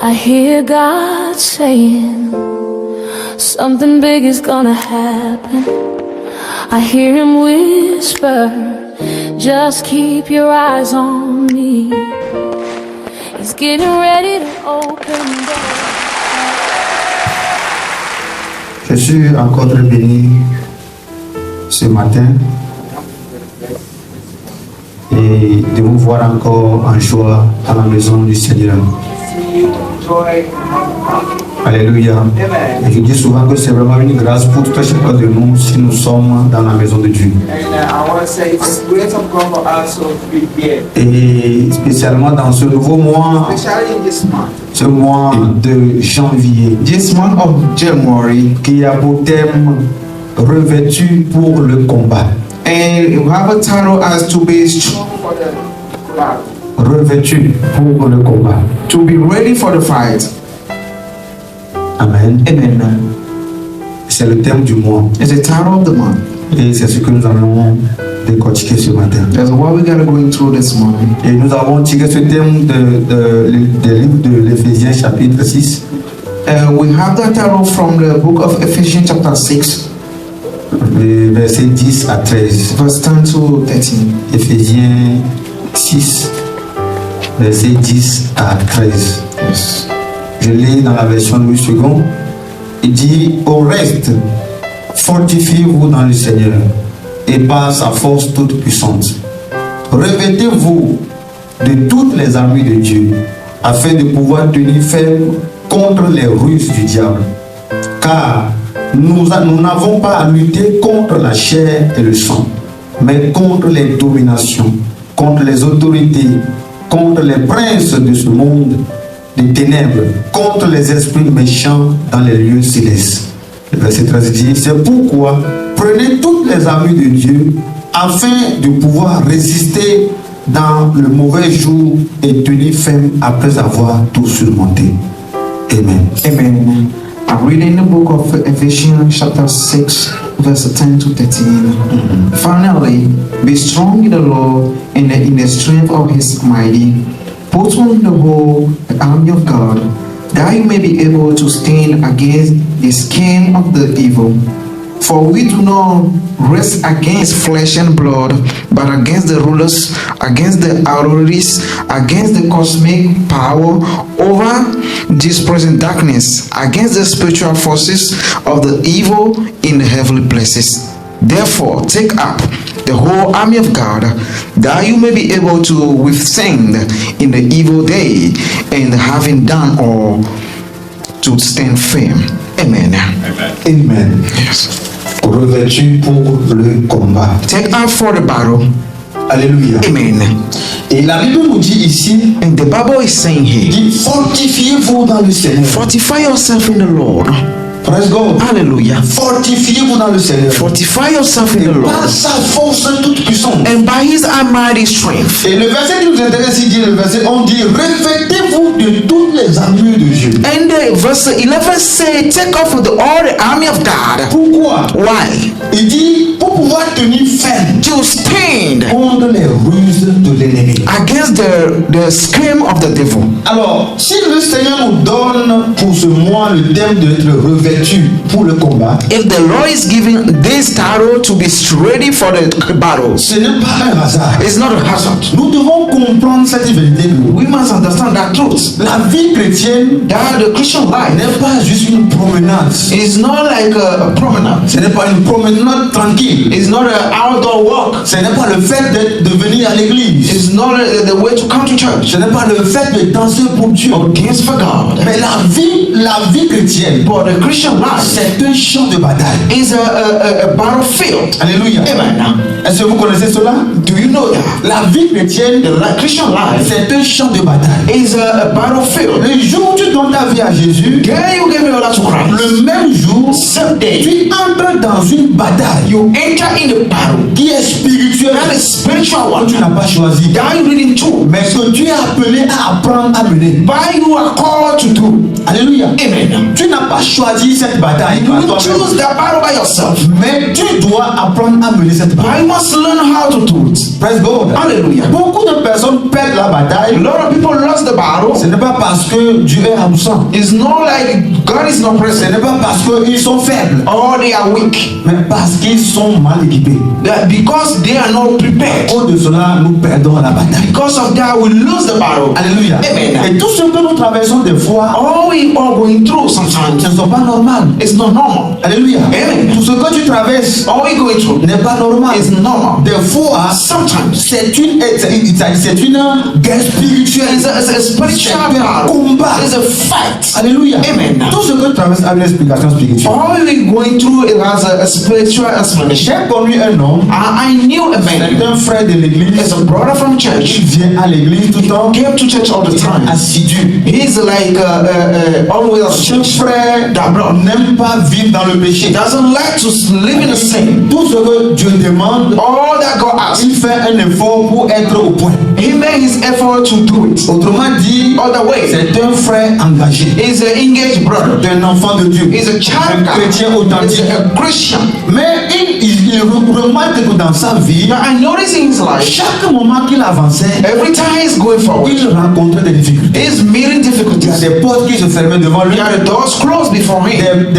I hear God saying something big is gonna happen. I hear him whisper, just keep your eyes on me. He's getting ready to open doors. Je suis encore très béni ce matin et de vous voir encore en joie à la maison du Seigneur. Alléluia. Et je dis souvent que c'est vraiment une grâce pour tout un chacun de nous si nous sommes dans la maison de Dieu. Et spécialement dans ce nouveau mois, ce mois de janvier, This month of January, qui a pour thème revêtu pour le combat. and we have a title as to be strong for the battle, Revêtu pour le combat. to be ready for the fight. Amen. Amen. C'est le thème du mois. It's the title of the month. Et c'est ce que nous allons décortiquer ce matin. That's what we gotta go through this morning. Et nous avons tiré ce thème des livres de l'Éphésiens chapitre 6. We have that title from the book of Ephesians chapter 6, Versets 10 à 13. verse 10 to 13. Éphésiens 6, versets 10 à 13. Yes. Je lis dans la version Louis II. Il dit: au reste, fortifiez-vous dans le Seigneur et par sa force toute puissante. Revêtez-vous de toutes les armures de Dieu afin de pouvoir tenir ferme contre les ruses du diable. Car nous n'avons pas à lutter contre la chair et le sang, mais contre les dominations, contre les autorités, contre les princes de ce monde des ténèbres, contre les esprits méchants dans les lieux célestes. Le verset 13 dit: c'est pourquoi prenez toutes les armures de Dieu afin de pouvoir résister dans le mauvais jour et tenir ferme après avoir tout surmonté. Amen. Amen. I'm reading the book of Ephesians chapter 6, verse 10 to 13. Finally, be strong in the Lord and in the strength of his mighty. Put on the whole army of God, that you may be able to stand against the scheme of the evil. For we do not wrestle against flesh and blood, but against the rulers, against the authorities, against the cosmic power over this present darkness, against the spiritual forces of the evil in the heavenly places. Therefore, take up the whole army of God, that you may be able to withstand in the evil day, and having done all, to stand firm. Amen. Amen. Yes. Revêtu pour le combat. Take up for the battle. Alléluia. Amen. Et la Bible nous dit ici, And the Bible is saying here, dit: fortifiez-vous dans le Seigneur. fortify yourself in the Lord. Praise God. Hallelujah. Fortifiez-vous dans le Seigneur. Fortify yourself in the Par Lord. sa force toute puissante. And by his almighty strength. Et le verset qui nous intéresse, il dit, le verset, on dit: revêtez-vous de toutes les armures de Dieu. And verse 11 say, take off all the army of God. Pourquoi? Why? Il dit: pour pouvoir tenir ferme To stand contre les ruses de l'ennemi. against the scheme of the devil. Alors, si le Seigneur nous donne pour ce mois le thème d'être revêtu pour le combat, If the Lord is giving this title to be ready for the battle, ce n'est pas un hasard. it's not a hazard. Nous devons comprendre cette vérité. We must understand that truth. La vie chrétienne That the Christian life n'est pas juste une promenade. is not like a promenade. Ce n'est pas une promenade tranquille. It's not an outdoor walk. Ce n'est pas le fait de venir à l'église. It's not the way to come to church. Ce n'est pas le fait de danser pour Dieu. Or dance for God. Mais la vie chrétienne, But the Christian life c'est un champ de bataille. is a battlefield. Alléluia. Amen. Est-ce que vous connaissez cela? Do you know that? La vie chrétienne, Christian life c'est un champ de bataille. is a battlefield. Le jour où tu donnes ta vie à Jésus, There you give your life to Christ. le même jour, Same day, tu entres dans une bataille you enter in the battle. qui est spirituelle, That is spiritual que one. tu n'as pas choisi, That you didn't do. mais que tu es appelé à apprendre à mener. But you are called to do. Alléluia. Amen. Tu n'as pas choisi choisi cette bataille You par will toi-même. choose that battle by yourself. Mais tu dois apprendre à mener cette bataille. I must learn how to do it. Praise God. Hallelujah. Beaucoup de personnes perdent la A bataille. lot of people lost the battle. Ce n'est pas parce que Dieu est absent. It's not like God is not Ce present n'est pas parce qu'ils sont faibles. or they are weak. Mais parce qu'ils sont mal équipés. Because they are not prepared. Au de cela, nous perdons la bataille. Because of that, we lose the battle. Alléluia. Amen. Et tout ce que nous traversons des fois, All we are going through sometimes, ce ne sont pas normales. it's not normal. Alléluia. Amen. Tout ce que tu traverses All we going through n'est pas normal. is normal. Des fois, Sometimes c'est une guerre spirituelle. it's a spiritual C'est un battle. combat. It's a fight. Alléluia. Amen. Tout ce que tu traverses a une explication spirituelle. All we going through it has a spiritual explanation. J'ai connu un homme, I knew a c'est man. un frère de l'église. He's a brother from Il church. vient à l'église tout le temps, Came to church all the time. assidu. He's like always at Ce church. frère That brother n'aime pas vivre dans le péché. doesn't like to live in the sin. Tout ce que Dieu demande, All that God asks, il fait un effort pour être au point. he made his effort to do it. Autrement dit, Other way, c'est un frère engagé. he's an engaged brother. C'est un enfant de Dieu. He's a child Un God. chrétien He's authentique. a Christian. Mais il remarque que dans sa vie, Now I notice in his life, chaque moment qu'il avançait, every time he's going forward, il rencontrait des difficultés. he's meeting Il y a difficulties. des portes qui se fermaient devant lui, He had the doors closed before him.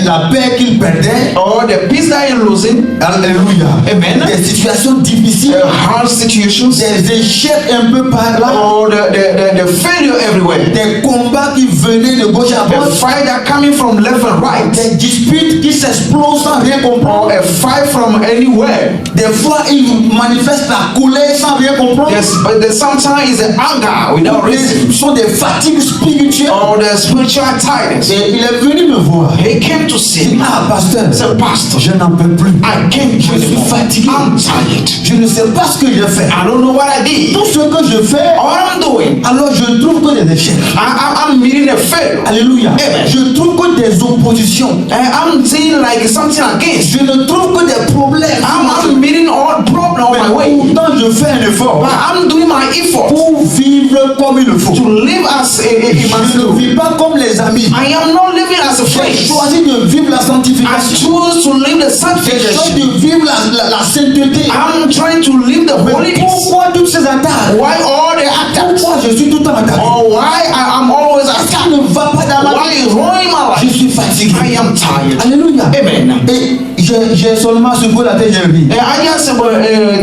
la paix qu'il perdait. Or the peace that you're losing, Alléluia. Amen. Des situations difficiles, hard situations, des échecs un peu par là, or the failure everywhere. des combats qui venaient de gauche à The droite, fight that coming from left and right, des disputes qui s'explosent sans rien or comprendre. a fight from anywhere. Des fois, il manifeste la colère sans rien comprendre. Yes, but sometimes it's the anger without reason, Ce sont des fatigues spirituelles. or the spiritual tiredness. Et il est venu me voir. He came to Il see dit, me. ah, pasteur, Say, Pastor, je n'en peux plus. I can't Je suis anymore. fatigué. I'm tired. Je ne sais pas ce que je fais. I don't know what I did. Tout ce que je fais, All I'm doing, alors je trouve que des échecs. I'm meeting a failure. Alléluia. Amen. Je trouve que des oppositions. And I'm seeing like something against. Je ne trouve que des problèmes. I'm meeting all problem on my Mais way. pourtant, je fais un effort But I'm doing my effort pour vivre comme il le faut. to live as a Je human ne being. vis pas comme les amis. I am not living as a J'ai friend. choisi de vivre la I sanctification. choose to live the J'ai choisi sanctification. de vivre la sainteté. I'm trying to live the Mais holiness. pourquoi toutes ces attaques? Why all the attacks? Pourquoi je suis tout le temps attaqué? Or why I'm always Ça attacked? ne va pas dans ma Why vie. is ruining my Je life? suis fatigué. I am tired. Alléluia. Amen. Et j'ai seulement secoué la tête, j'ai ri. And I just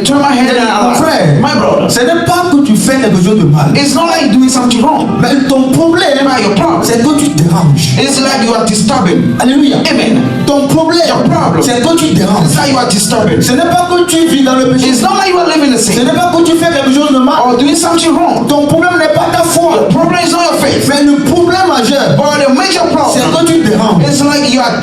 turn my head Mon and frère, my brother. ce n'est pas que tu fais quelque chose de mal. It's not like doing something wrong. Mais ton problème, But your problem, c'est que tu déranges. it's like you are disturbing. Alléluia. Amen. Ton problème, Your problem. c'est que tu déranges. It's like you are disturbing. Ce n'est pas que tu vis dans le péché. It's not like you are living the Ce sin n'est pas que tu fais quelque chose de mal. or doing something wrong. Ton problème n'est pas ta foi. The problem is not your faith. Mais le problème majeur, But the major c'est problem que tu déranges. is like you are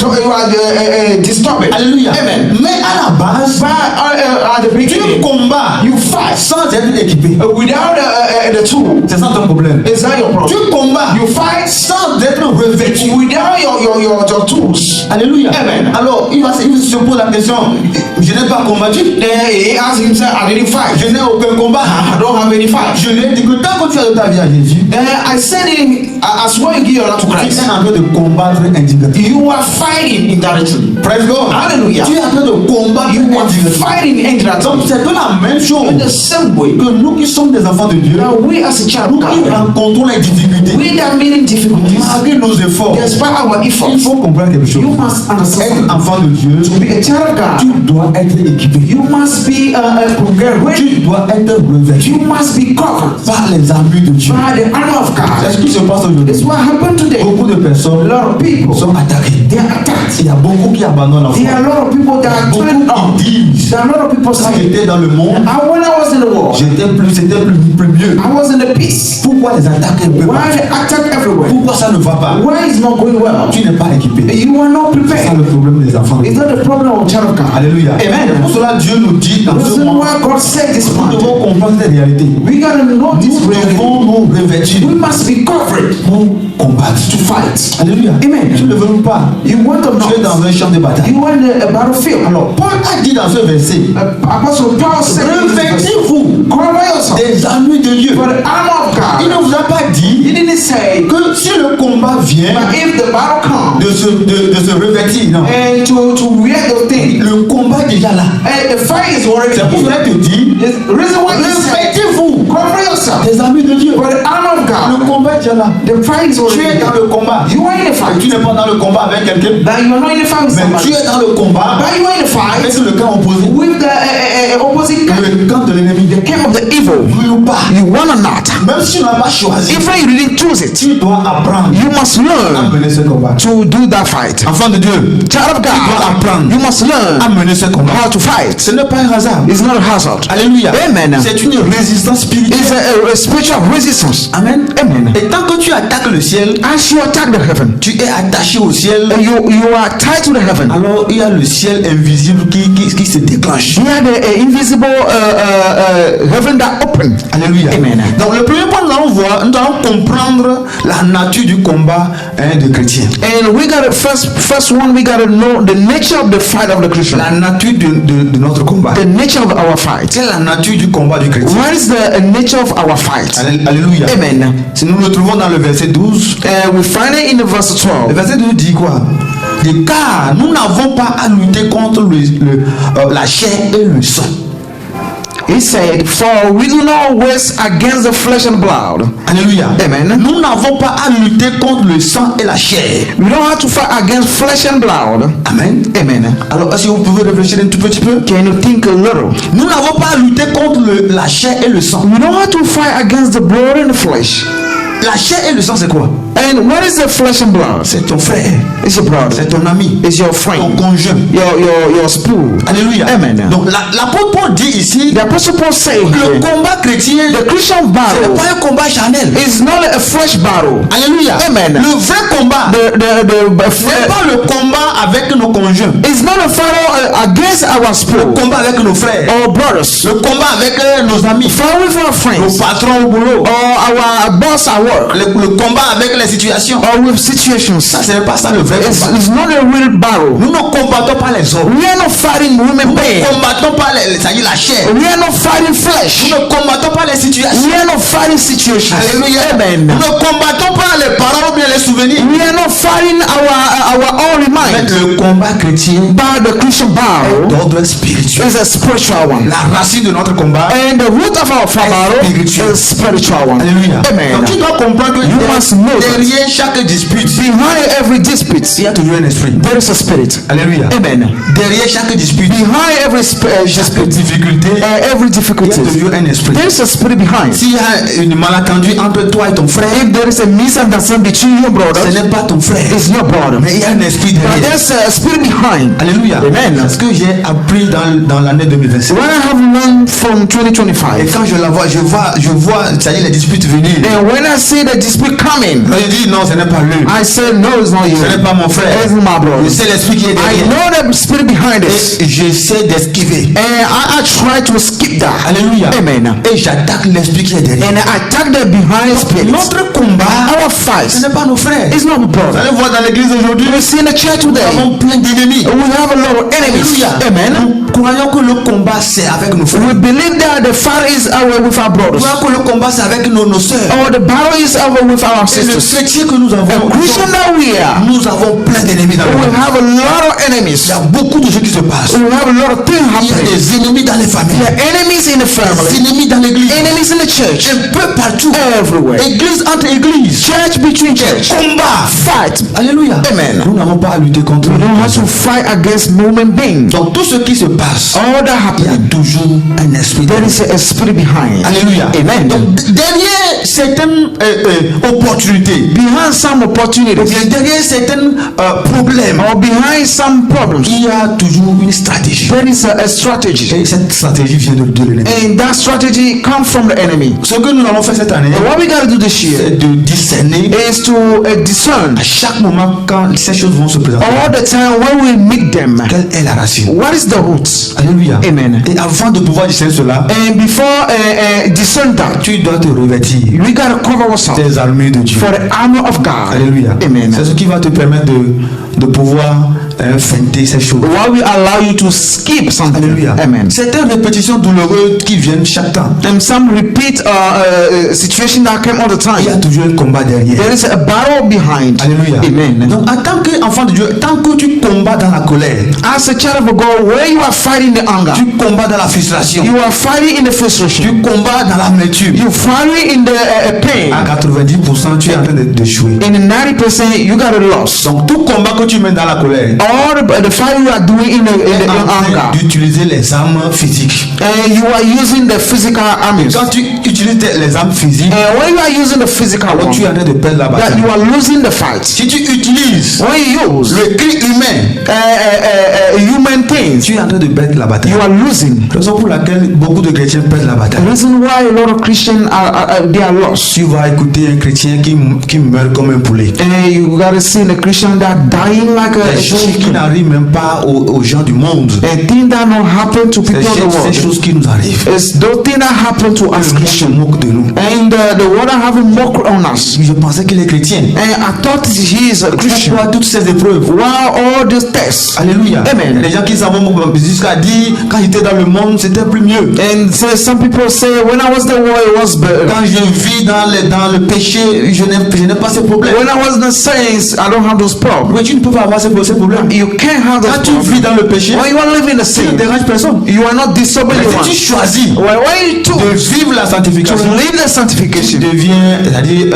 disturbing. Alléluia. Amen. Mais à la base, But at the tu beginning, combats you fight sans être équipé. without the tool. C'est ça ton problème. Is that your problem? Tu combats You fight sans être revêtu. without your tools. Alléluia. Amen. Alors, il se pose la question, je n'ai pas combattu. Then he asked himself, I didn't fight. Je n'ai aucun combat. I don't have any fight. Je lui ai dit que tant que tu as de ta vie à Jésus, Then I said him, as well you give your life to tu Christ. es en train de combattre indirectement. You are fighting indirectly. Praise God. Hallelujah. Tu es en train de combattre You are indirectement. fighting Donc indirectly. c'est de la même In chose the same way, que nous qui sommes des enfants de Dieu, now we as a child nous of qui God, rencontrons les difficultés, we that meeting difficulties, malgré nos efforts, despite our il efforts, faut comprendre quelque chose. you must understand. Être enfant de Dieu, To be a child of God, tu dois être équipé. you must be ready. Tu dois être revêtu You must be covered par les armures de Dieu. by the armor of C'est ce God. qui se passe aujourd'hui. It's what happened today. Beaucoup de A personnes lot of people, sont attaquées. they are attacked. Il y a beaucoup qui abandonnent la There foi. are a lot of people that are Beaucoup turned on. qui disent, There are a lot of people quand saying, j'étais dans le monde, when I was in the world, c'était plus mieux. I was in the peace. Pourquoi les attaques un peu Why partout? they attack everywhere? Pourquoi ça ne va pas? Why is not going well? Tu n'es pas équipé. You are not C'est ça prepared. le problème des enfants. It's not the problem of child of God. Alléluia. Amen. Pour cela, Dieu nous dit dans This ce is moment, why God said this nous morning. devons comprendre cette réalité. We gotta know this Nous reality. devons nous revêtir We must be covered pour combattre. to fight. Alléluia. Amen. Tu ne veux pas. You want or Tu es dans not? un champ de bataille. You want a battlefield. Alors, Paul a dit dans ce verset, Apostle Paul said, revêtez-vous cover yourself des armures de Dieu. for the armor of Il God. ne vous a pas dit He didn't say say que si le combat vient that if the battle comes de se revêtir, non. and to wear the thing, Le combat est déjà là. and the fight is already C'est pour here. cela que dit, The reason why he said, revêtez-vous, cover yourself les amis de Dieu. for the armor of Le God. combat est déjà là. The fight is Tu already es dans here. le combat. You are in the Tu fight. n'es pas dans le combat avec quelqu'un, That you are not in the fight with mais tu somebody. es dans le combat But you are in the avec fight le camp opposé. with the opposite camp, Le camp de l'ennemi. the camp of the evil. Oui ou pas. You want or not? Même si tu n'as pas choisi, Even you didn't choose it, tu dois apprendre you must à learn mener ce combat. to do that fight. Enfant de Dieu, Child of dois God, apprendre you must à learn mener ce combat. how to fight. Ce n'est pas un hasard. It's not a hazard. Alléluia. Amen. C'est une résistance It's spirituelle. a spiritual resistance. Amen. Amen. Et tant que tu attaques le ciel, As you attack the heaven, tu es attaché au ciel. you are tied to the heaven. Alors il y a le ciel invisible qui se déclenche. You have the invisible heaven that open. Alléluia. Amen. Donc le premier point, nous allons voir, nous allons comprendre la nature du combat des chrétiens. And we got to first one, we got to know the nature of the fight of the Christian. La nature de notre combat. The nature of our fight. Quelle est la nature du combat du chrétien? What is the nature of our fight? Alléluia. Amen. Si nous le trouvons dans le verset 12, We find it in the verse le 12. verset 12 dit quoi? Dit, car nous n'avons pas à lutter contre la chair et le sang. He said, "For we do not wrestle against the flesh and blood." Alléluia. Amen. Nous n'avons pas à lutter contre le sang et la chair. We don't have to fight against flesh and blood. Amen. Amen. Alors, est-ce que vous pouvez réfléchir un tout petit peu? Can you think a little? Nous n'avons pas à lutter contre la chair et le sang. We don't have to fight against the blood and the flesh. La chair et le sang, c'est quoi? And what is the flesh and blood? C'est ton frère, It's your brother. c'est ton ami, It's your ton friend. conjoint. Your spoon. Alléluia. Amen. Donc, l'apôtre Paul dit ici, The apostle Paul said le here, combat chrétien, the Christian ce n'est battle pas un combat charnel. is not a flesh battle. Alléluia. Amen. Le vrai combat, The ce n'est pas le combat avec nos conjoints, it's not a battle against our le spoon combat avec nos frères, or brothers. le combat avec nos amis, Fight with our nos friends patrons au boulot, or our boss at work le combat avec les situations. or with situations. Ça, ce n'est pas ça le vrai combat. It's not a real battle. Nous ne combattons pas les hommes. We are not fighting women Nous ne beings. combattons pas c'est-à-dire la chair. We are not fighting Nous flesh. ne combattons pas les situations. We are not fighting situations. Alléluia. Amen. Nous ne combattons pas les paroles ou bien les souvenirs. We are not fighting our own Mais mind. le combat chrétien But the Christian battle d'ordre spirituel. is a spiritual one. La racine de notre combat. And the root of our battle Spiritual. is spiritual one. Alléluia. Amen. Donc tu dois comprendre que You must know that. derrière chaque dispute, Behind every dispute, il y a toujours un esprit. there is a spirit. Alléluia. Amen. Derrière chaque dispute, Behind every chaque dispute, difficulté, every il y a difficulty, toujours un esprit. there is a spirit behind. S'il y a une malentendu entre toi et ton frère, If there is a misunderstanding between your ce brothers, n'est pas ton frère, it's your brother. mais il y a un esprit But derrière. there's a spirit behind. Alléluia. Amen. C'est ce que j'ai appris dans l'année 2025. What I have learned from Et 2025, quand je la vois, je vois, c'est-à-dire les disputes venir. and when I see the dispute coming, Quand je dis non, ce n'est pas lui, I say no, it's not you. ce n'est pas mon frère, It's my brother. c'est l'esprit qui est I derrière. know the spirit behind it, Et j'essaie d'esquiver. and I try to skip that. Alléluia. Amen. Et j'attaque l'esprit qui est derrière. And I attack the behind spirit. Notre combat, Our ce fight n'est pas nos frères. is not Vous brother. allez voir dans l'église aujourd'hui, We see in the church nous today, avons plein d'ennemis. we have a lot of enemies. Alléluia. Amen. Nous croyons que le combat c'est avec nos frères. We believe that the fight is with our Nous brothers, croyons que le combat c'est avec nos sœurs. or the battle is with our Et le sisters. chrétien que nous avons, Christian that we are, nous avons plein d'ennemis dans le we monde. have a lot of enemies. Il y a beaucoup de choses qui se passent. We have a lot of things Il y a happening. des ennemis dans les familles, There are enemies in the des family, ennemis dans l'église, enemies in the church, un peu partout. everywhere. Église entre églises, Church between church. combat. Fight. Alléluia. Amen. Nous n'avons pas à lutter contre We eux. don't have to fight against human beings. Donc tout ce qui se passe, All that il y a happening, toujours un esprit. there is a spirit behind. Alléluia. Amen. Donc derrière certaines opportunités, Behind some ou opportunities bien derrière certains problèmes, or behind some problems, il y a toujours une stratégie. there is a strategy. Et cette stratégie vient de l'ennemi. And that strategy comes from the enemy. Ce que nous allons faire cette année, And what we got to do this year c'est de discerner is to discern à chaque moment quand ces choses vont se présenter. all the time when we meet them. Quelle est la racine? What is the root? Alléluia. Amen. Et avant de pouvoir discerner cela, And before discern that, tu dois te revêtir. We gotta cover ourselves tes armures de Dieu. for the armor of God. Alléluia. Amen. C'est ce qui va te permettre de pouvoir feinter ces choses. Why we allow you to skip something. Alléluia. Amen. Certaines répétitions douloureuses qui viennent chaque temps. And some repeat situation that came all the Il y a time. toujours un combat derrière. There is a battle behind. Alléluia. Amen. Donc en tant qu'enfant de Dieu, tant que tu combats dans la colère, As a child of God, where you are fighting the anger, tu combats dans la frustration, you are fighting in the frustration, tu combats dans l'amertume, you fighting in the pain. à 90% tu es en train de jouer. In 90%, you got a loss. Donc tout combat que tu mènes dans la colère, All the fight you are doing in tu es en train anger, d'utiliser les armes physiques. and you are using the physical armies. Quand tu utilises les armes physiques, And when you are using the physical alors one, tu es en train de perdre la that bataille. you are losing the fight. Si tu utilises When you use le cri humain, human things, tu es en train de perdre la bataille. you are losing. Raison pour laquelle beaucoup de chrétiens perdent la The bataille. reason why a lot of Christians they are lost. Tu vas écouter un chrétien qui meurt comme un poulet. And you gotta see the Christian that dying like a Des choses qui chicken. n'arrivent même pas aux gens du monde. And things that not happen to people in the Ces world. choses qui nous arrivent. It's those things that happen to us Le monde se Christians. moque de nous. And the world have a mock on us. Je pensais qu'il est chrétien. And I thought he is a Christian. Pourquoi toutes ces épreuves? Wow, all these tests. Alléluia. Amen. Les gens qui s'en vont jusqu'à dire quand j'étais dans le monde c'était plus mieux. And so some people say, when I was the world, it was better. Quand je vis dans le péché, je n'ai pas ces problèmes. When I was the saints, I don't have those problems. Mais tu ne peux pas avoir ces problèmes. You can't have Quand those tu vis problems. dans le péché, When you are living the tu ne sin, déranges personne. you are not disobeying Mais si tu anyone. choisis When you de choose vivre la to sanctification, live the tu sanctification, deviens, c'est-à-dire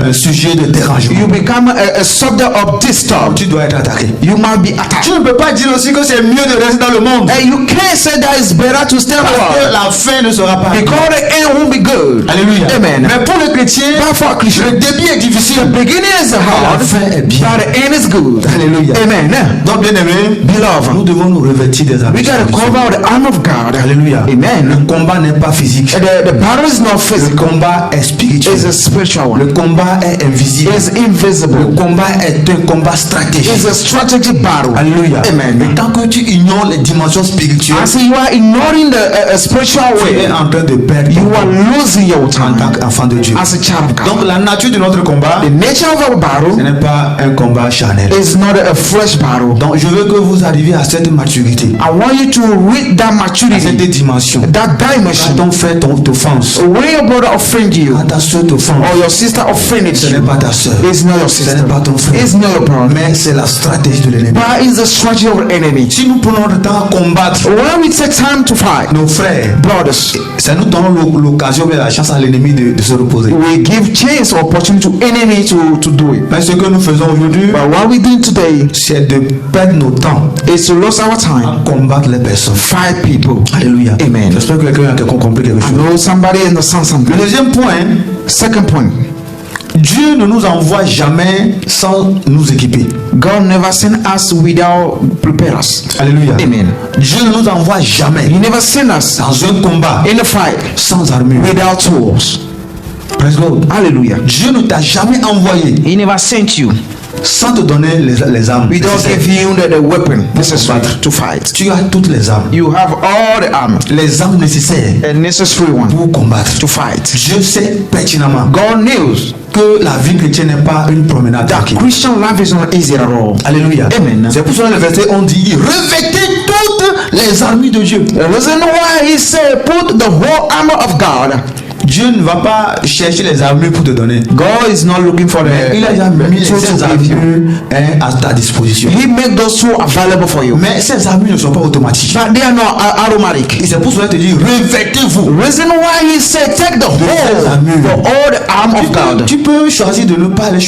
un sujet de dérangement. you become a subject of disturb. Tu dois être attaqué. You might be Tu attacked. ne peux pas dire aussi que c'est mieux de rester dans le monde. And you can't say that it's better to stay Parce que alive. la fin ne sera pas. Because the end won't be good. Alléluia. Amen. Mais pour le chrétien, But for a Christian, le début est difficile. the beginning is hard, La fin est bien. but the end is good. Alléluia. Amen. Donc, bien aimé, nous Beloved, devons nous revêtir des armes. we gotta cover the arm of God. Alléluia. Le Amen. combat n'est pas physique. The battle is not Le physical, combat est spirituel. it's a spiritual one. Le combat est invisible. It's Le invisible. combat est un combat stratégique. It's a strategic battle. Alléluia. Amen. Mais tant que tu ignores les dimensions spirituelles, I say you are ignoring the spiritual tu es way. en train de perdre You ton are temps losing your en tant time qu'enfant de Dieu. as a child of Donc God. la nature de notre combat, The nature of our ce battle n'est pas un combat charnel. is not a flesh battle. Donc je veux que vous arriviez à cette maturité, I want you to read that à cette maturity, dimension. that dimension. Quand ton frère t'offense, When your brother offend you quand ta soeur t'offense, or your sister offended ce n'est you, pas ta soeur, it's not your ce sister, n'est pas ton frère, it's not your brother, mais c'est la stratégie de l'ennemi. but it's the strategy of the enemy. Si nous prenons le temps à combattre When we take time to fight, nos frères, brothers, ça nous donne l'occasion et la chance à l'ennemi de se reposer. we give chance or opportunity to enemy to do it. Mais ce que nous faisons aujourd'hui, But what we do today c'est de perdre nos temps is to lose our time, à combattre les personnes. fight people. Alléluia. Amen. J'espère que quelqu'un a compris quelque I chose. know somebody understands something. Le deuxième point, Second point, Dieu ne nous envoie jamais sans nous équiper. God never sent us without prepare us. Alléluia. Amen. Dieu ne nous envoie jamais He never sent us dans un combat in a fight sans armure. without tools. Praise God. Hallelujah. Dieu ne t'a jamais envoyé He never sent you sans te donner les armes. without nécessaires. giving you the weapon necessary to fight. Tu as toutes les armes. You have all the armor Les armes nécessaires and necessary one pour combattre. to fight. Dieu sait pertinemment God knows que la vie chrétienne n'est pas une promenade that tranquille. Christian life is not easy at all. Alléluia. Amen. C'est pour cela que le verset on dit revêtez toutes les armes de Dieu. The reason why he said put the whole armor of God. Dieu ne va pas chercher les armures pour te donner. God is not looking for the Il a déjà mis tools ces to give you. armures à ta disposition. He made those tools available for you. Mais ces armures ne sont pas automatiques. But they are not automatic. Et c'est pour cela qu'il te dit revêtez-vous. Reason why he said take the whole, all the arm of God. Tu peux choisir de ne pas les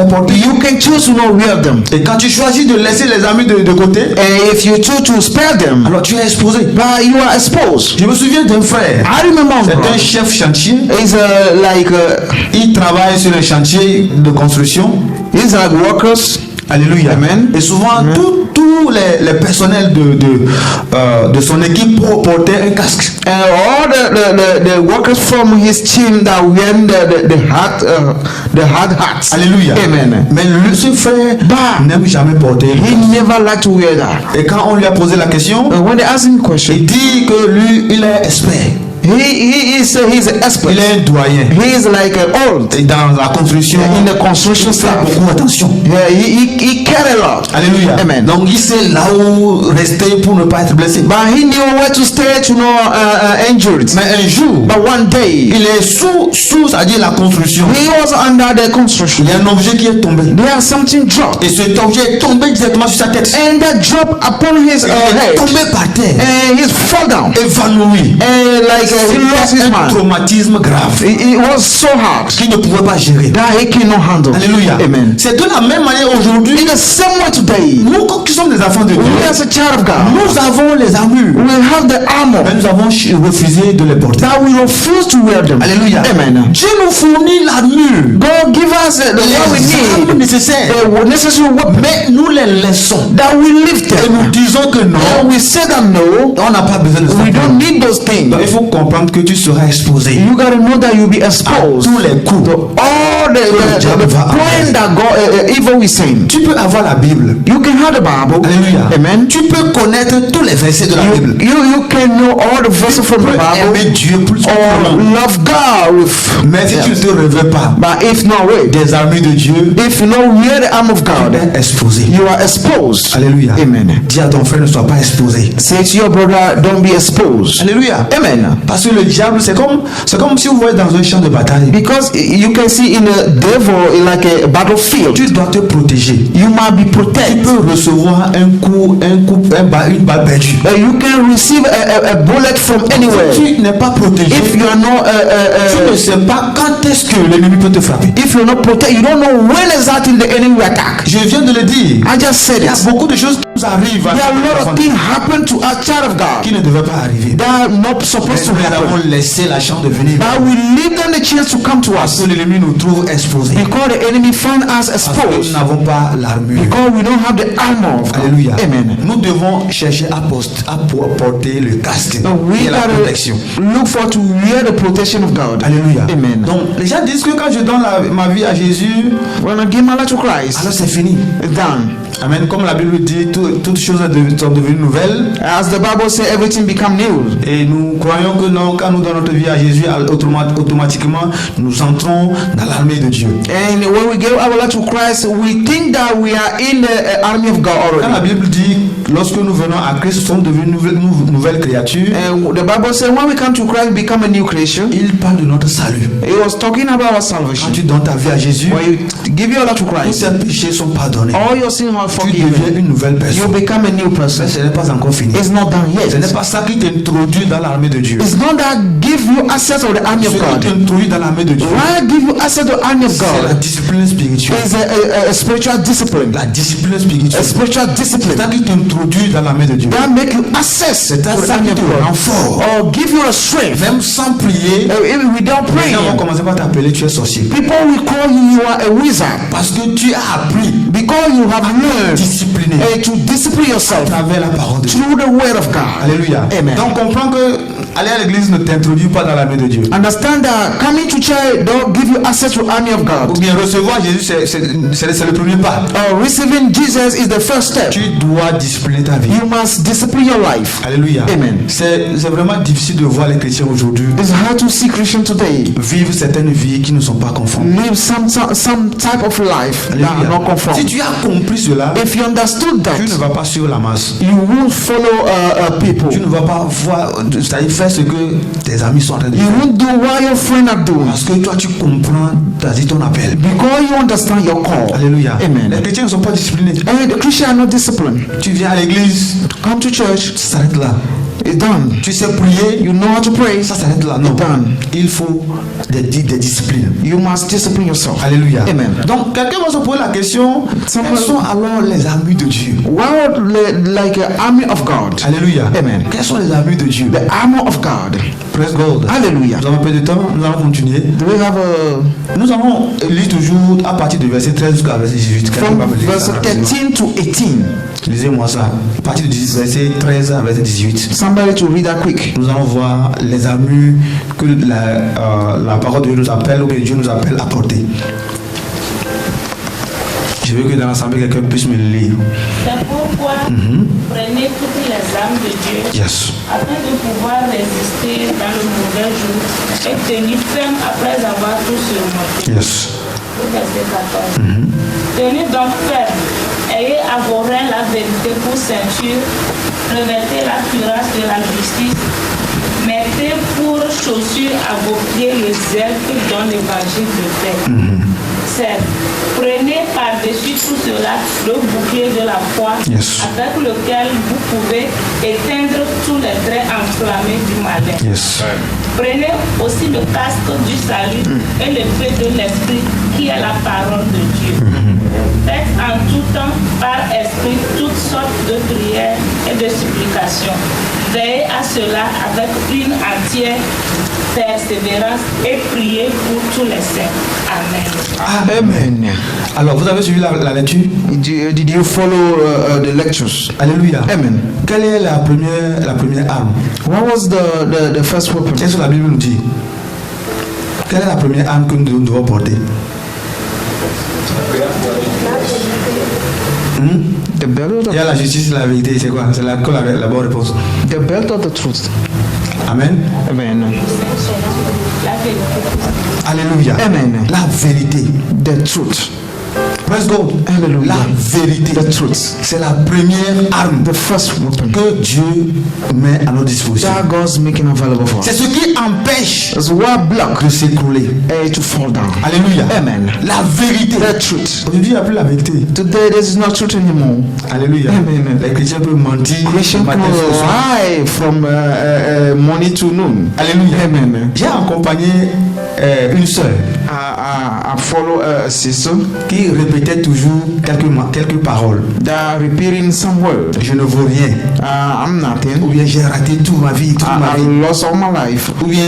porter. You can choose to not wear them. Et quand tu choisis de laisser les armures de côté, And if you choose to spare them, alors tu es exposé. but you are exposed. Je me souviens d'un frère. I remember C'est un bro. chef chantier. He's Il travaille sur les chantiers de construction. he's like workers. Alléluia. Amen. Et souvent, tous les personnels de son équipe portaient un casque. And all the workers from his team that wear the hard hats. Alléluia. Amen. Mais ce frère Bah. n'aime jamais porter. He never liked to wear that. Et quand on lui a posé la question, And when they ask him a question, il dit que lui, il est expert. He's an expert. Il est un doyen. He is like old Et dans la construction, in the construction il fait staff. beaucoup attention. Yeah, he cared a lot. Alléluia. Amen. Donc il sait là où rester pour ne pas être blessé. But he knew where to stay to not injured. Mais un jour, But one day, il est sous c'est-à-dire la construction. he was under the construction. Il y a un objet qui est tombé. There something dropped, Et cet objet est tombé directement sur sa tête. and that dropped upon his Il est head, tombé par terre, and he fall down, évanoui. and like he lost his C'est un mind. traumatisme grave It was so hard qu'il ne pouvait pas gérer. that he cannot handle. Alléluia. Amen. C'est de la même manière aujourd'hui. In the same way today, Nous qui sommes des enfants de Dieu, we as a child of God, nous avons les armures. we have the armor Mais nous avons refusé de les porter. that we refuse to wear them. Alléluia. Amen. Dieu nous fournit l'armure, God give us the what we les armes need, nécessaires. the necessary weapon, Mais nous les laissons. that we lift Et nous them. disons que non, And we say that no, on n'a pas besoin de ça. we don't need those things. Donc, il faut comprendre que tu seras exposé You gotta know that you'll be à exposed tous les coups. to all the plan that God evil is saying. Tu peux avoir la Bible. You can have the Bible. Alléluia. Amen. Tu peux connaître tous les versets de la Bible. You can know all the verses from Tu the peux Bible aimer Dieu plus or que love God with. mais si tu ne te réveilles pas But if not, wait. des armures de Dieu, If you know wear the arm of tu God, es exposé. you are exposed. Alléluia. Amen. Dis à ton frère, ne sois pas exposé. Say to your brother, don't be exposed. Alléluia. Amen. Parce que le diable, c'est comme si vous voyez dans un champ de bataille. Because you can see in the devil like a battlefield. Tu dois te protéger. You might be Tu protected. peux recevoir une balle perdue. You can receive a bullet from anywhere. Si tu n'es pas protégé, If you are not, tu ne sais pas quand est-ce que l'ennemi peut te frapper. if you're not protected, you don't know when exactly the enemy will attack. Je viens de le dire. I just said Il y a it. beaucoup de choses qui nous arrivent There are a lot of things happen to a child of God qui ne devaient pas arriver. that are not supposed to Nous avons happen. laissé la chance de venir. But we leave them the chance to come to Parce us que l'ennemi nous trouve exposés. because the enemy find us Parce que nous exposed. n'avons pas l'armure. Because we don't have the armor of God. Alléluia. Amen. Nous devons chercher à porter le casque We et la gotta protection. look for to wear the protection of God. Alléluia. Amen. Donc, les gens disent que quand je donne ma vie à Jésus, When I give my life to Christ, alors c'est fini. it's done. Amen. Comme la Bible dit, toutes choses sont devenues nouvelles. As the Bible says, everything become new. Et nous croyons que non, quand nous donnons notre vie à Jésus, automatiquement, nous entrons dans l'armée de Dieu. And when we give our life to Christ, we think that we are in the army of God Quand la already. Bible dit, lorsque nous venons à Christ, nous sommes devenus nouvelles créatures, And the Bible says, when we come to Christ, we become a new creation. il parle de notre salut. It was talking about our Quand salvation. tu donnes ta vie à Jésus, When you give your life to tous Christ, tes péchés sont pardonnés. all your sins are Tu deviens forgiven. une nouvelle You personne. become a new person. Mais ce n'est pas encore fini. It's not done Ce n'est yet. pas ça qui t'introduit dans l'armée de Dieu. It's not that give you access of the army Ce of qui God. t'introduit dans l'armée de Dieu, Why give you access to the army of c'est la God? discipline spirituelle. It's a spiritual discipline. La discipline A spirituelle. spiritual C'est discipline ça qui t'introduit dans l'armée de Dieu. that make you access to C'est the ça army qui of te God. rend fort. Or give you a strength. Même sans prier, Even without les gens vont praying, commencer par t'appeler tu es sorcier. people will call you are a wizard Parce que tu as appris because you have learned discipliné to discipline à yourself travers la parole de Dieu. through the word of God. Alléluia. Amen. Donc comprends que aller à l'église ne t'introduit pas dans l'armée de Dieu. Understand that coming to church don't give you access to army of Ou God. bien recevoir Jésus, c'est le premier pas. Receiving Jesus is the first step. Tu dois discipliner ta vie. You must discipline your life. Alléluia. Amen. C'est vraiment difficile de voir les chrétiens aujourd'hui It's hard to see Christians today vivre certaines vies qui ne sont pas conformes. live some type of life that are not Si conform. tu as compris cela, If you understood tu ne that, vas pas suivre la masse. you won't follow people. Tu ne vas pas voir, c'est-à-dire faire ce que tes amis sont en train de You faire. won't do what your friends are doing Parce que toi, tu comprends, tu as dit ton appel. because you understand your call. Alléluia. Amen. Les chrétiens ne sont pas disciplinés. And the Christians are not disciplined. Tu viens à l'église, Come to church, ça s'arrête là. it's done. Tu sais prier, You know how to pray. ça s'arrête là. Non. Done. Il faut des disciplines. You must discipline yourself. Alléluia. Amen. Donc, quelqu'un va se poser la question, quelles sont alors les armures de Dieu? What would like an army of God? Alléluia. Amen. Quelles sont les armures de Dieu? The armor of God. Praise God. Hallelujah. Nous avons un peu de temps, nous allons continuer. Do we have a Nous allons lire toujours à partir du verset 13 jusqu'à verset 18. Quelqu'un from va me lire verse ça rapidement. 13 to 18? Lisez-moi ça. À partir du verset 13 à verset 18. Somebody to read that quick. Nous allons voir les armures que la parole de Dieu nous appelle ou que Dieu nous appelle à porter. Je veux que dans l'assemblée, quelqu'un puisse me le lire. C'est pourquoi prenez toutes les armes de Dieu Yes. afin de pouvoir résister dans le mauvais jour et tenir ferme après avoir tout surmonté. Yes. Verset 14. Tenez donc ferme, ayez à vos reins la vérité pour ceinture, revêtez la cuirasse de la justice, mettez pour chaussure à vos pieds le zèle que donne l'évangile de paix. Certes, prenez par-dessus tout cela le bouclier de la foi, Yes. avec lequel vous pouvez éteindre tous les traits enflammés du malin. Yes. Prenez aussi le casque du salut et l'épée de l'esprit qui est la parole de Dieu. Faites en tout temps par esprit toutes sortes de prières et de supplications. Veillez à cela avec une entière persévérance et priez pour tous les saints. Amen. Amen. Alors, vous avez suivi la lecture? Did you follow the lectures? Alléluia. Amen. Quelle est la première arme? What was the first weapon? Qu'est-ce que la Bible nous dit? Quelle est la première arme que nous devons porter? The belt Il y a of la justice et la vérité, c'est quoi? C'est la bonne réponse. the belt of the truth. Amen. Amen. La vérité. Alléluia. Amen. La vérité. The truth. Praise God. Hallelujah. La vérité. The truth. C'est la première arme The first weapon que Dieu met à notre disposition. that God's making available for C'est us. ce qui empêche It's what block de s'écrouler. to fall down. Alléluia. Amen. La vérité. The truth. Aujourd'hui, il n'y a plus la vérité. Today, there's no truth anymore. Alléluia. Amen. Les chrétiens peuvent mentir. Christian can matin, soir. lie from morning to noon. Alléluia. Amen. J'ai accompagné une sœur I follow a sister qui répétait toujours quelques paroles. that repeating some words. Je ne vaux rien. I'm Ou nothing. bien j'ai raté toute ma vie, toute ma I vie. lost all my life. Ou bien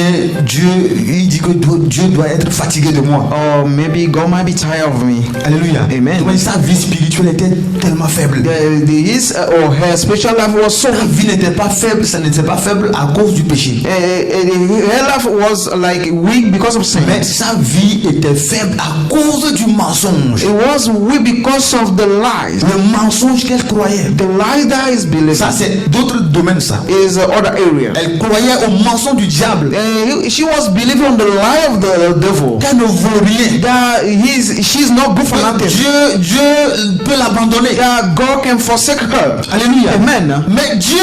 Dieu, il dit que Dieu doit être fatigué de moi. Or maybe God might be tired of me. Alléluia. Amen. Mais sa vie spirituelle était tellement faible. His or her spiritual life was so. Sa vie n'était pas faible, ça n'était pas faible à cause du péché. Her life was like weak because of sin. Mais sa vie était faible à cause du mensonge. It was weak because of the lies. Le mensonge qu'elle croyait. The lies that is believing Ça, c'est d'autres domaines, ça. is other area. Elle croyait au mensonge du diable. She was believing on the lie of the devil. Qu'elle ne vaut rien. That she's not good for nothing. Dieu peut l'abandonner. That God can forsake her. Alléluia. Amen. Mais Dieu,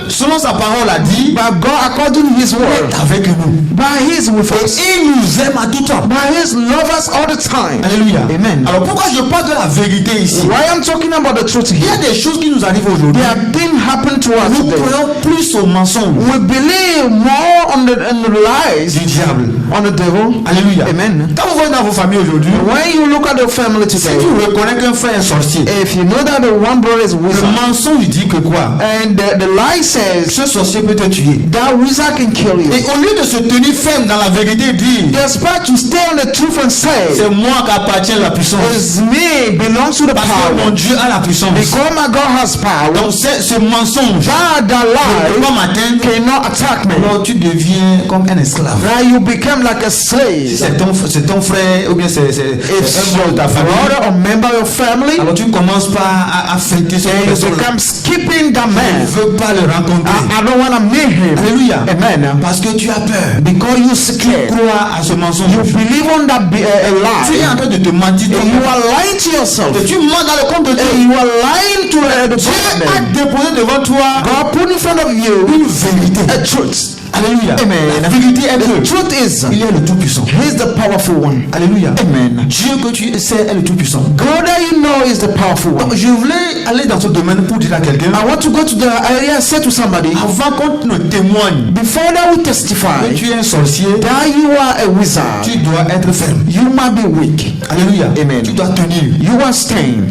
selon sa parole, a dit But God, according to His word, est avec nous. by His with us, Et il nous aime à tout temps. by His love us all the time. Alléluia. Amen. Alors pourquoi je parle de la vérité ici? Why I'm talking about the truth Il y a here? des choses qui nous arrivent aujourd'hui. There are things happen to us Nous today. croyons plus au mensonge We believe more on the lies du diable. on the devil. Alléluia. Amen. Quand vous voyez dans vos familles aujourd'hui, When you look at the family si today, tu reconnais qu'un frère est sorcier, if you know that the one brother is le wizard, mensonge dit que quoi? and the lie says Ce sorcier peut te tuer. that wizard can kill you, Et au lieu de se tenir ferme dans la vérité, dire despite to stay on the truth and say, c'est moi qu'appartient la puissance. it's me, belongs to the Parce que mon power. Dieu a la puissance. Because my God has power, Donc ce mensonge that ne peut lie pas m'atteindre. cannot attack me. Alors tu deviens comme un esclave. Now you become like a Si slave. c'est ton frère ou bien c'est If un membre de ta famille. brother or member of your family, Alors tu commences pas à fêter cette then you personne. become skipping that Je man. ne veux pas le rencontrer. I don't want to meet him. Alléluia. Amen. Parce que tu as peur. Because you scared. Crois à ce mensonge. You believe on that Tu es lie. en train de te mentir. And you are lying to yourself. Tu mens dans le compte de And Dieu. you are lying to the Dieu a government. déposé devant toi God put in front of you une vérité. a truth. Alléluia. Amen. La vérité est The que truth is, il est le Tout-Puissant. He's the powerful one. Alléluia. Amen. Dieu que tu sais est le Tout-Puissant. God that you know is the powerful one. Donc, je voulais aller dans ce domaine pour dire à quelqu'un, I want to go to the area and say to somebody, avant qu'on ne témoigne before that we testify que tu es un sorcier, that you are a wizard, tu dois être ferme. you might be weak. Alléluia. Amen. Tu dois tenir. You are staying.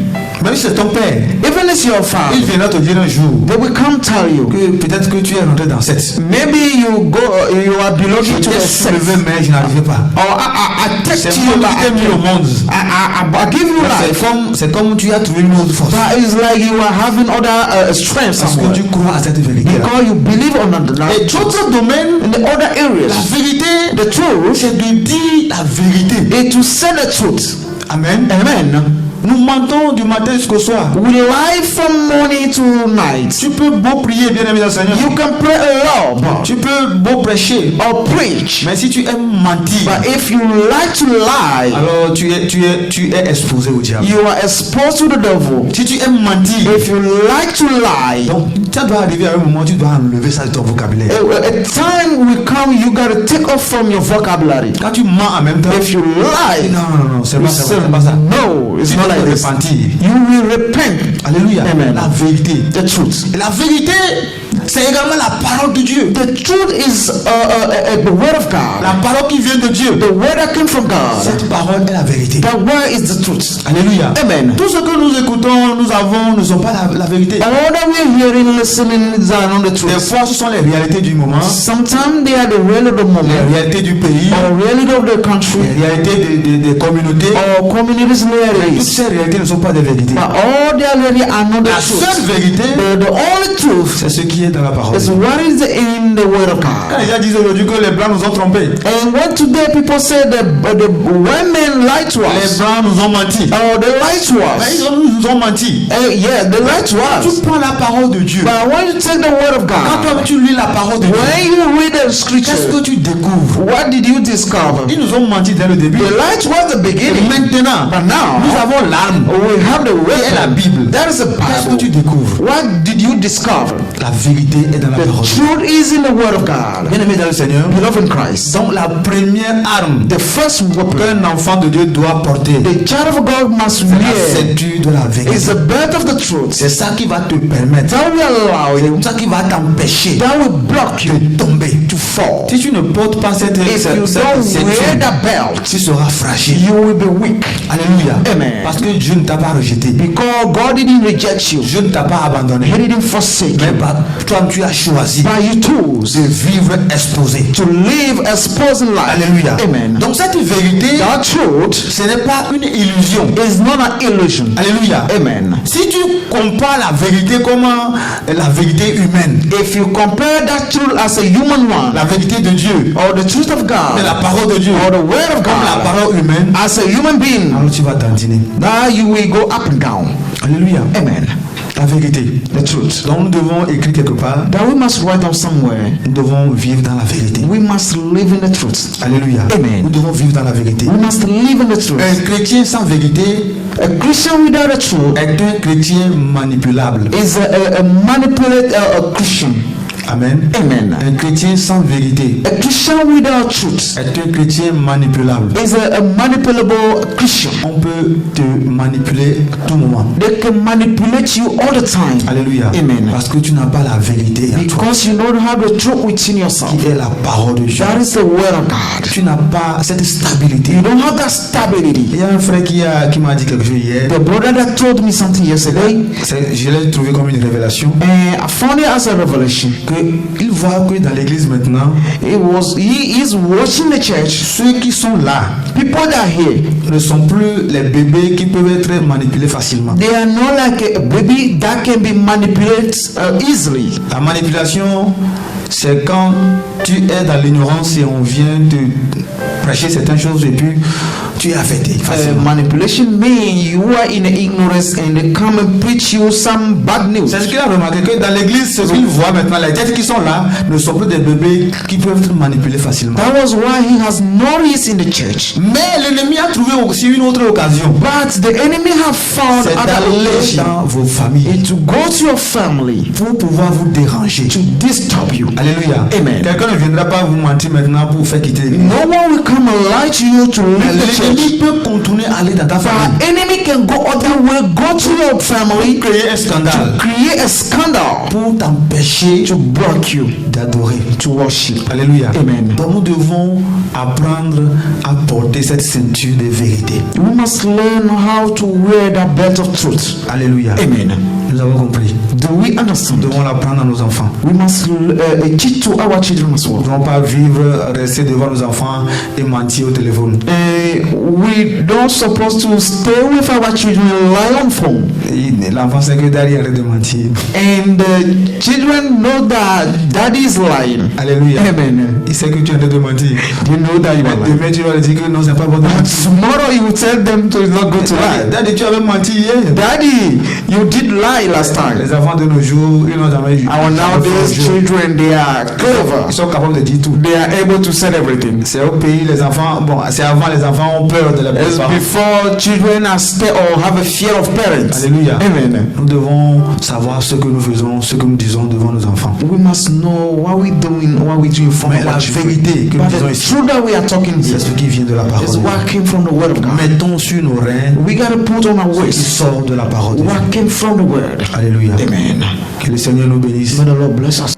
Même si c'est ton père, Even if your il father, viendra te dire un jour they will come tell you, que peut-être que tu es rentré dans cette. maybe you are belonging to J'ai the sect. soulevé, mais je n'arrivais pas. Or I take C'est to moi you qui t'ai mis au like monde. I give you life. C'est comme tu as trouvé une autre force. That is like you are having other strengths Parce que somewhere. tu crois à cette vérité. Because you believe on the Et d'autres domaines, in the other la areas. vérité, The truth c'est de dire la vérité. is to say the truth. Amen. Amen. Nous mentons du matin jusqu'au soir. We lie from morning to night. Tu peux beau prier, bien-aimé dans le Seigneur. You can pray a lot, Tu peux beau prêcher. or preach. Mais si tu aimes mentir, But if you like to lie, alors tu es exposé au diable. you are exposed to the devil. Si tu aimes mentir, If you like to lie, donc ça doit arriver à un moment où tu dois enlever ça de ton vocabulaire. a time will come you gotta take off from your vocabulary. Quand tu mens en même temps, If you lie, non, c'est you pas say, ça, c'est pas ça. no, it's Tu not dois like this. repentir. You will repent. Alléluia. Amen. La vérité. The truth. Et la vérité, c'est également la parole de Dieu. The truth is the word of God. La parole qui vient de Dieu. The word that came from God. Cette parole est la vérité. That word is the truth. Alléluia. Amen. Tout ce que nous écoutons, nous avons, ne sont pas la vérité. All that we're hearing, listening, is not the Des truth. fois, ce sont les réalités du moment, Sometimes they are the reality of the les moment, réalités du pays, or reality of the les country, réalités des communautés. or communities Toutes realities. ces réalités ne sont pas des vérités. But all they are really are not the La seule truth. vérité, The only truth c'est ce qui est dans la parole. is what is in the word of Quand God. les gens disent aujourd'hui que les blancs nous ont trompés, And when today people say that the white men lied to les us, blancs nous ont menti. or they lied to Mais us, ils nous ont menti. yeah, they lied to Tu us. prends la parole de Dieu. But when you take the word of Quand toi God, tu lis la parole de Dieu, when you read the qu'est-ce scripture, que tu découvres? what did you discover? Ils nous ont menti dès le début. The light was the Et beginning, maintenant, but now nous avons l'âme. we have the Et la word. Bible. That is the Qu'est-ce que tu Bible. découvres? What did you discover? La vérité est dans la The parole. truth is in the word of God. Bien-aimé dans le Seigneur, Beloved in Christ. donc la première arme The first weapon qu'un enfant de Dieu doit porter, the child of God must c'est la wear ceinture de la is vérité. the belt of the truth. C'est ça qui va te permettre, That will allow you, c'est ça qui va t'empêcher that will block you de tomber. to fall. Si tu ne portes pas cette If you don't wear ceinture, the belt, tu seras fragile. you will be weak. Alléluia. Amen. Parce que Dieu ne t'a pas rejeté. Because God didn't reject you. Dieu ne t'a pas abandonné. He didn't forsake Mais you. toi, tu as choisi But you chose de vivre exposé. to live exposed in life. Alléluia. Amen. Donc cette vérité, That truth ce n'est pas une illusion. is not an illusion. Alléluia. Amen. Si tu compares la vérité comme la vérité humaine, If you compare that truth as a human one, la vérité de Dieu, or the truth of mais la God, parole de Dieu, or the word of comme la God, parole humaine, as a human being, alors tu vas dandiner. now you will go up and down. Alléluia. Amen. La vérité. The truth. Donc nous devons écrire quelque part, That we must write down somewhere. nous devons vivre dans la vérité. We must live in the truth. Alléluia. Amen. Nous devons vivre dans la vérité. We must live in the truth. Un chrétien sans vérité A Christian without a truth est un chrétien manipulable. is a manipulate a Christian. Amen. Amen. Un chrétien sans vérité A Christian without truth est un chrétien manipulable. is a manipulable Christian. On peut te manipuler à tout moment. They can manipulate you all the time. Alléluia. Amen. Parce que tu n'as pas la vérité en toi, Because you don't have the truth within yourself. qui est la parole de Dieu. That is the word of God. Tu n'as pas cette stabilité. You don't have that stability. Il y a un frère qui m'a dit quelque chose hier. The brother that told me something yesterday, Je l'ai trouvé comme une révélation. and I found it as a revelation. Il voit que dans l'église maintenant, He is watching the church. ceux qui sont là People that are here, ne sont plus les bébés qui peuvent être manipulés facilement. they are not like a baby that can be manipulated easily. La manipulation, c'est quand tu es dans l'ignorance et on vient te prêcher certaines choses et puis tu es affecté facilement. Manipulation means you are in ignorance and they come and preach you some bad news. C'est ce qu'il a remarqué, que dans l'église, ce qu'il voit maintenant, les têtes qui sont là ne sont plus des bébés qui peuvent être manipulés facilement. That was why he has noticed in the church. Mais l'ennemi a trouvé aussi une autre occasion. But the enemy have found C'est other d'aller relation dans vos familles to go to your family pour pouvoir vous déranger. to disturb you. Alléluia. Amen. Quelqu'un ne viendra pas vous mentir maintenant pour vous faire quitter l'église. No one will come and lie to you to leave the church. L'ennemi peut contourner, aller dans ta famille, The enemy can go other way, go to your family, créer un scandale create a scandal pour t'empêcher to block you d'adorer. to worship. Alléluia. Amen. Donc nous devons apprendre à porter cette ceinture de vérité. We must learn how to wear that belt of truth. Alléluia. Amen. Nous avons compris. Do we understand? Nous devons l'apprendre à nos enfants. We must teach to our children as well. Nous ne devons pas vivre, rester devant nos enfants et mentir au téléphone. We don't supposed to stay with our children and lie on phone. L'enfant sait que daddy arrête de mentir. And the children know that daddy is lying. Alléluia. Amen. Il sait que tu arrêtes de mentir. You know that you are lying. Demain tu vas lui dire que non, c'est pas bon de But mentir. tomorrow you will tell them to not go to lie. Daddy, tu avais menti hier. Daddy, you did lie last time. Les enfants de nos jours, ils n'ont jamais eu. Our nowadays children, they are clever. Ils sont capables de dire tout. They are able to say everything. C'est au pays, les enfants, bon, c'est avant, les enfants ont peur de la It's parents. before children are scared or have a fear of parents. Alléluia. Amen. Nous devons savoir ce que nous faisons, ce que nous disons devant nos enfants. We must know what we doing from Mais la our children. vérité que nous But disons the ici, truth that we are talking c'est here ce qui vient de la parole. is de Dieu. what came from the word of God. Mettons sur nos reins We gotta put on our ce qui waist sort de la parole de Dieu. what came from the word. Alléluia. Amen. Que le Seigneur nous bénisse. May the Lord bless us.